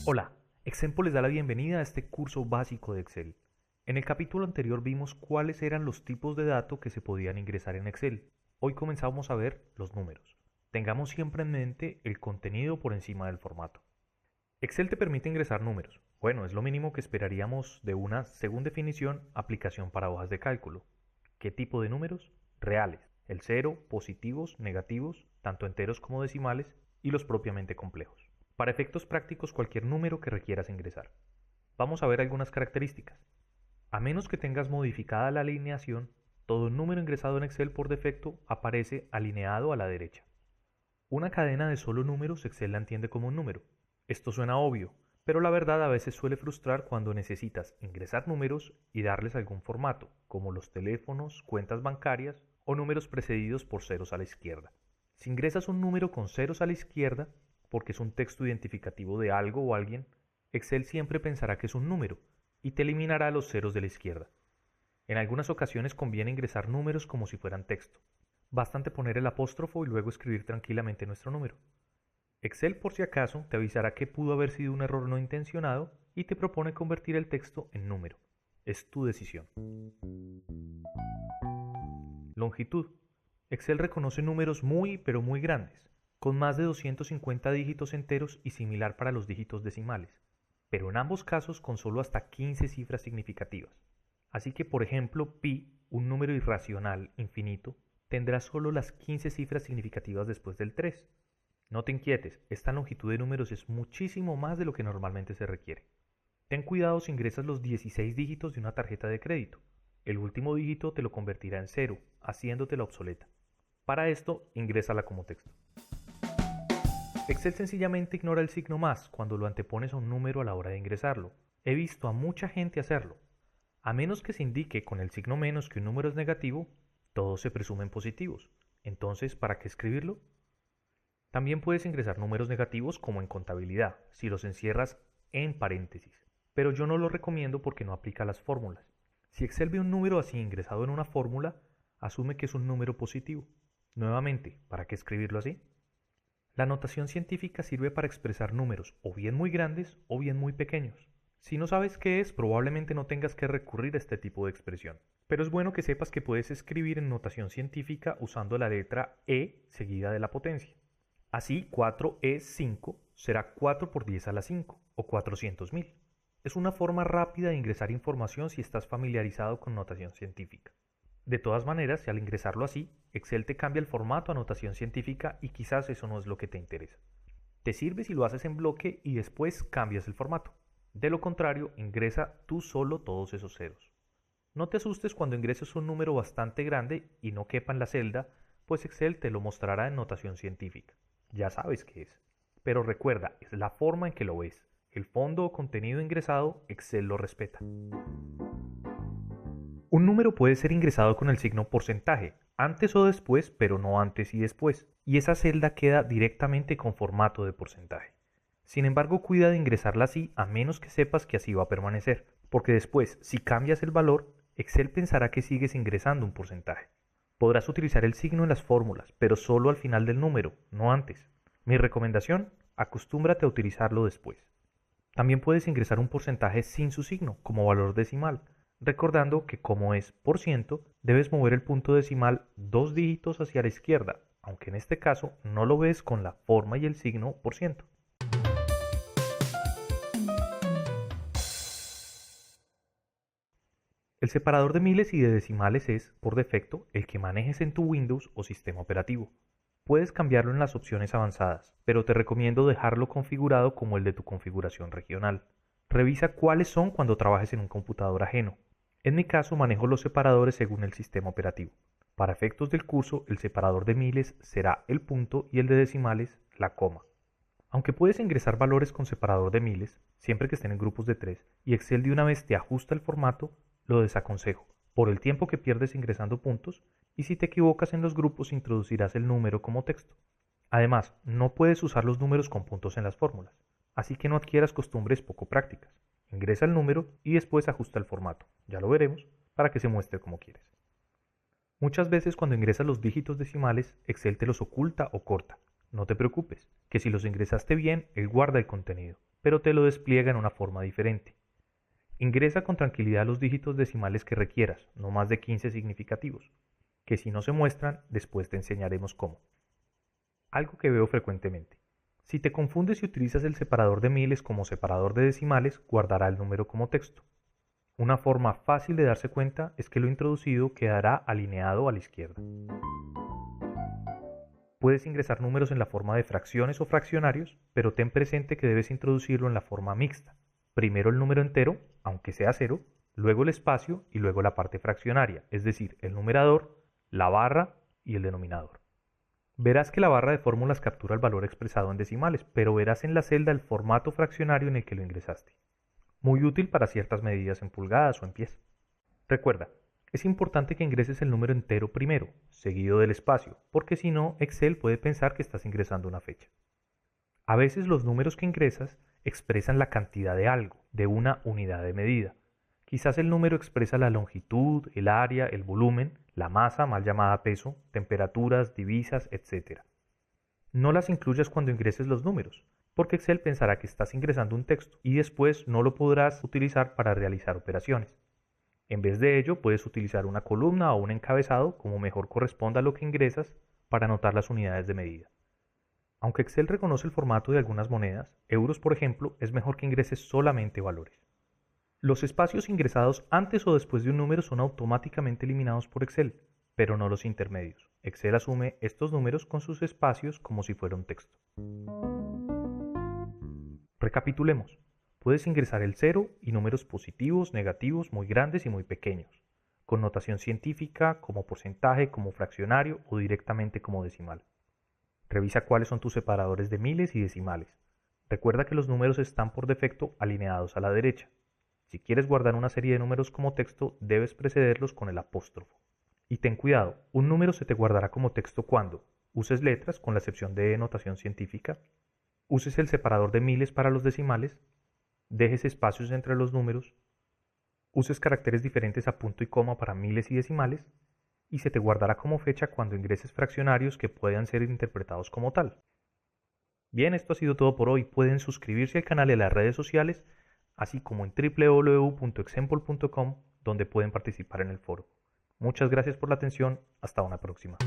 Hola, Exempo les da la bienvenida a este curso básico de Excel. En el capítulo anterior vimos cuáles eran los tipos de datos que se podían ingresar en Excel. Hoy comenzamos a ver los números. Tengamos siempre en mente el contenido por encima del formato. Excel te permite ingresar números. Bueno, es lo mínimo que esperaríamos de una, según definición, aplicación para hojas de cálculo. ¿Qué tipo de números? Reales, el cero, positivos, negativos, tanto enteros como decimales, y los propiamente complejos. Para efectos prácticos, cualquier número que requieras ingresar. Vamos a ver algunas características. A menos que tengas modificada la alineación, todo número ingresado en Excel por defecto aparece alineado a la derecha. Una cadena de solo números Excel la entiende como un número. Esto suena obvio, pero la verdad a veces suele frustrar cuando necesitas ingresar números y darles algún formato, como los teléfonos, cuentas bancarias o números precedidos por ceros a la izquierda. Si ingresas un número con ceros a la izquierda, porque es un texto identificativo de algo o alguien, Excel siempre pensará que es un número y te eliminará los ceros de la izquierda. En algunas ocasiones conviene ingresar números como si fueran texto. Bastante poner el apóstrofo y luego escribir tranquilamente nuestro número. Excel, por si acaso, te avisará que pudo haber sido un error no intencionado y te propone convertir el texto en número. Es tu decisión. Longitud. Excel reconoce números muy pero muy grandes, con más de 250 dígitos enteros y similar para los dígitos decimales, pero en ambos casos con solo hasta 15 cifras significativas. Así que, por ejemplo, pi, un número irracional infinito, tendrá solo las 15 cifras significativas después del 3. No te inquietes, esta longitud de números es muchísimo más de lo que normalmente se requiere. Ten cuidado si ingresas los 16 dígitos de una tarjeta de crédito. El último dígito te lo convertirá en 0, haciéndotela obsoleta. Para esto, ingrésala como texto. Excel sencillamente ignora el signo más cuando lo antepones a un número a la hora de ingresarlo. He visto a mucha gente hacerlo. A menos que se indique con el signo menos que un número es negativo, todos se presumen positivos. Entonces, ¿para qué escribirlo? También puedes ingresar números negativos como en contabilidad, si los encierras en paréntesis. Pero yo no lo recomiendo porque no aplica las fórmulas. Si Excel ve un número así ingresado en una fórmula, asume que es un número positivo. Nuevamente, ¿para qué escribirlo así? La notación científica sirve para expresar números o bien muy grandes o bien muy pequeños. Si no sabes qué es, probablemente no tengas que recurrir a este tipo de expresión. Pero es bueno que sepas que puedes escribir en notación científica usando la letra E seguida de la potencia. Así, 4E5 será 4 por 10 a la 5 o 400.000. Es una forma rápida de ingresar información si estás familiarizado con notación científica. De todas maneras, si al ingresarlo así, Excel te cambia el formato a notación científica y quizás eso no es lo que te interesa. Te sirve si lo haces en bloque y después cambias el formato. De lo contrario, ingresa tú solo todos esos ceros. No te asustes cuando ingreses un número bastante grande y no quepa en la celda, pues Excel te lo mostrará en notación científica. Ya sabes qué es. Pero recuerda, es la forma en que lo ves. El fondo o contenido ingresado, Excel lo respeta. Un número puede ser ingresado con el signo porcentaje, antes o después, pero no antes y después, y esa celda queda directamente con formato de porcentaje. Sin embargo, cuida de ingresarla así a menos que sepas que así va a permanecer, porque después, si cambias el valor, Excel pensará que sigues ingresando un porcentaje. Podrás utilizar el signo en las fórmulas, pero solo al final del número, no antes. Mi recomendación, acostúmbrate a utilizarlo después. También puedes ingresar un porcentaje sin su signo, como valor decimal, recordando que como es por ciento, debes mover el punto decimal 2 dígitos hacia la izquierda, aunque en este caso no lo ves con la forma y el signo por ciento. El separador de miles y de decimales es, por defecto, el que manejes en tu Windows o sistema operativo. Puedes cambiarlo en las opciones avanzadas, pero te recomiendo dejarlo configurado como el de tu configuración regional. Revisa cuáles son cuando trabajes en un computador ajeno. En mi caso manejo los separadores según el sistema operativo. Para efectos del curso, el separador de miles será el punto y el de decimales la coma. Aunque puedes ingresar valores con separador de miles, siempre que estén en grupos de 3, y Excel de una vez te ajusta el formato, lo desaconsejo, por el tiempo que pierdes ingresando puntos, y si te equivocas en los grupos introducirás el número como texto. Además, no puedes usar los números con puntos en las fórmulas, así que no adquieras costumbres poco prácticas. Ingresa el número y después ajusta el formato, ya lo veremos, para que se muestre como quieres. Muchas veces cuando ingresas los dígitos decimales, Excel te los oculta o corta. No te preocupes, que si los ingresaste bien, él guarda el contenido, pero te lo despliega en una forma diferente. Ingresa con tranquilidad los dígitos decimales que requieras, no más de 15 significativos, que si no se muestran, después te enseñaremos cómo. Algo que veo frecuentemente. Si te confundes y utilizas el separador de miles como separador de decimales, guardará el número como texto. Una forma fácil de darse cuenta es que lo introducido quedará alineado a la izquierda. Puedes ingresar números en la forma de fracciones o fraccionarios, pero ten presente que debes introducirlo en la forma mixta. Primero el número entero, aunque sea cero, luego el espacio y luego la parte fraccionaria, es decir, el numerador, la barra y el denominador. Verás que la barra de fórmulas captura el valor expresado en decimales, pero verás en la celda el formato fraccionario en el que lo ingresaste. Muy útil para ciertas medidas en pulgadas o en pies. Recuerda, es importante que ingreses el número entero primero, seguido del espacio, porque si no, Excel puede pensar que estás ingresando una fecha. A veces los números que ingresas expresan la cantidad de algo, de una unidad de medida. Quizás el número expresa la longitud, el área, el volumen, la masa, mal llamada peso, temperaturas, divisas, etc. No las incluyas cuando ingreses los números, porque Excel pensará que estás ingresando un texto y después no lo podrás utilizar para realizar operaciones. En vez de ello, puedes utilizar una columna o un encabezado como mejor corresponda a lo que ingresas para anotar las unidades de medida. Aunque Excel reconoce el formato de algunas monedas, euros por ejemplo, es mejor que ingreses solamente valores. Los espacios ingresados antes o después de un número son automáticamente eliminados por Excel, pero no los intermedios. Excel asume estos números con sus espacios como si fuera un texto. Recapitulemos. Puedes ingresar el 0 y números positivos, negativos, muy grandes y muy pequeños, con notación científica, como porcentaje, como fraccionario o directamente como decimal. Revisa cuáles son tus separadores de miles y decimales. Recuerda que los números están por defecto alineados a la derecha. Si quieres guardar una serie de números como texto, debes precederlos con el apóstrofo. Y ten cuidado, un número se te guardará como texto cuando uses letras, con la excepción de notación científica, uses el separador de miles para los decimales, dejes espacios entre los números, uses caracteres diferentes a punto y coma para miles y decimales, y se te guardará como fecha cuando ingreses fraccionarios que puedan ser interpretados como tal. Bien, esto ha sido todo por hoy. Pueden suscribirse al canal en las redes sociales, así como en www.example.com, donde pueden participar en el foro. Muchas gracias por la atención. Hasta una próxima.